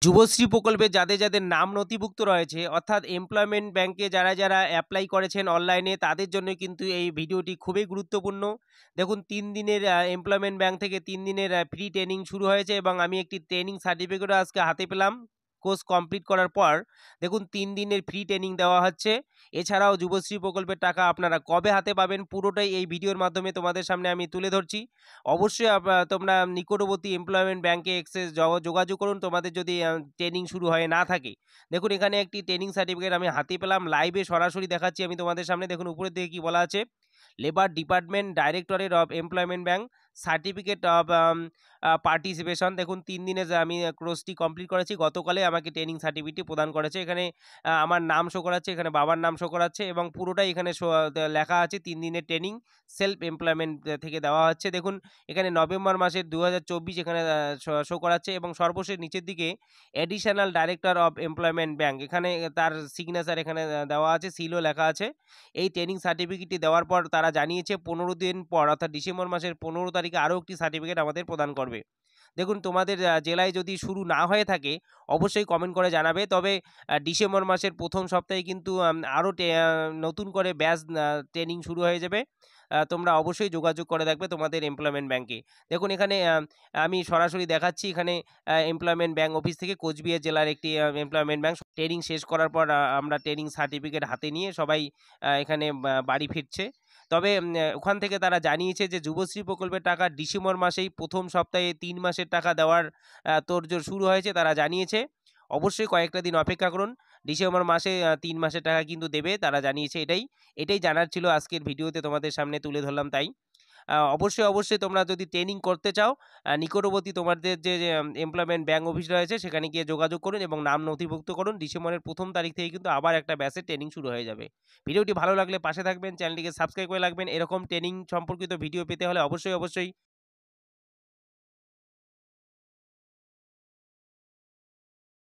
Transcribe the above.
যুবশ্রী প্রকল্পে যাদের যাদের নাম নথিভুক্ত রয়েছে অর্থাৎ এমপ্লয়মেন্ট ব্যাংকে যারা যারা অ্যাপ্লাই করেছেন অনলাইনে তাদের জন্য কিন্তু এই ভিডিওটি খুবই গুরুত্বপূর্ণ। দেখুন 3 দিনের এমপ্লয়মেন্ট ব্যাংক থেকে 3 দিনের ফ্রি ট্রেনিং শুরু হয়েছে এবং আমি একটি ট্রেনিং সার্টিফিকেটও আজকে হাতে পেলাম কোর্স কমপ্লিট করার পর। দেখুন 3 দিনের ফ্রি ট্রেনিং দেওয়া হচ্ছে। এছাড়াও যুবশ্রী প্রকল্পের টাকা আপনারা কবে হাতে পাবেন পুরোটাই এই ভিডিওর মাধ্যমে তোমাদের সামনে আমি তুলে ধরছি। অবশ্যই তোমরা নিকটবর্তী এমপ্লয়মেন্ট ব্যাংকে যোগাযোগ করুন তোমাদের যদি ট্রেনিং শুরু হয়ে না থাকে। দেখুন এখানে একটি ট্রেনিং সার্টিফিকেট আমি হাতে পেলাম, লাইভে সরাসরি দেখাচ্ছি আমি তোমাদের সামনে। দেখুন উপরের দিকে কি বলা আছে, labour department directorate of employment bank certificate of participation. দেখুন 3 দিনে যে আমি কোর্সটি কমপ্লিট করেছি, গতকালে আমাকে ট্রেনিং সার্টিফিকেটটি প্রদান করেছে। এখানে আমার নাম শো করাচ্ছে, এখানে বাবার নাম শো করাচ্ছে এবং পুরোটাই এখানে লেখা আছে 3 দিনের ট্রেনিং সেলফ এমপ্লয়মেন্ট থেকে দেওয়া হচ্ছে। দেখুন এখানে নভেম্বর মাসের 2024 এখানে শো করাচ্ছে এবং সর্বশেষ নিচের দিকে additional director of employment bank, এখানে তার সিগনেচার এখানে দেওয়া আছে, সিলও লেখা আছে। এই ট্রেনিং সার্টিফিকেটটি দেওয়ার পর তারা জানিয়েছে 15 দিন পর অর্থাৎ ডিসেম্বর মাসের 15 তারিখে আরও একটি সার্টিফিকেট আমাদের প্রদান করবে। দেখুন তোমাদের জেলায় যদি শুরু না হয়ে থাকে অবশ্যই কমেন্ট করে জানাবে। তবে ডিসেম্বর মাসের প্রথম সপ্তাহে কিন্তু আরও নতুন করে ব্যাচ ট্রেনিং শুরু হয়ে যাবে। তোমরা অবশ্যই যোগাযোগ করে রাখবে তোমাদের এমপ্লয়মেন্ট ব্যাংকে। দেখুন এখানে আমি সরাসরি দেখাচ্ছি, এখানে এমপ্লয়মেন্ট ব্যাংক অফিস থেকে কোচবিহার জেলার একটি এমপ্লয়মেন্ট ব্যাংক। ট্রেনিং শেষ করার পর আমরা ট্রেনিং সার্টিফিকেট হাতে নিয়ে সবাই এখানে বাড়ি ফিরছে। তবে ওখান থেকে তারা জানিয়েছে যে যুবশ্রী প্রকল্পের টাকা ডিসেম্বর মাসেই প্রথম সপ্তাহে 3 মাসের টাকা দেওয়ার তোড়জোড় শুরু হয়েছে তারা জানিয়েছে। অবশ্যই কয়েকটা দিন অপেক্ষা করুন, ডিসেম্বর মাসে 3 মাসের টাকা কিন্তু দেবে তারা জানিয়েছে। এটাই জানার ছিল, আজকের ভিডিওতে তোমাদের সামনে তুলে ধরলাম তাই। অবশ্যই তোমরা যদি ট্রেনিং করতে চাও নিকটবর্তী তোমাদের যে এমপ্লয়মেন্ট ব্যাংক অফিস রয়েছে সেখানে গিয়ে যোগাযোগ করুন এবং নাম নথিভুক্ত করুন। ডিসেম্বরের প্রথম তারিখ থেকে কিন্তু আবার একটা ব্যাচের ট্রেনিং শুরু হয়ে যাবে। ভিডিওটি ভালো লাগলে পাশে থাকবেন, চ্যানেলটিকে সাবস্ক্রাইব করে রাখবেন। এরকম ট্রেনিং সম্পর্কিত ভিডিও পেতে হলে অবশ্যই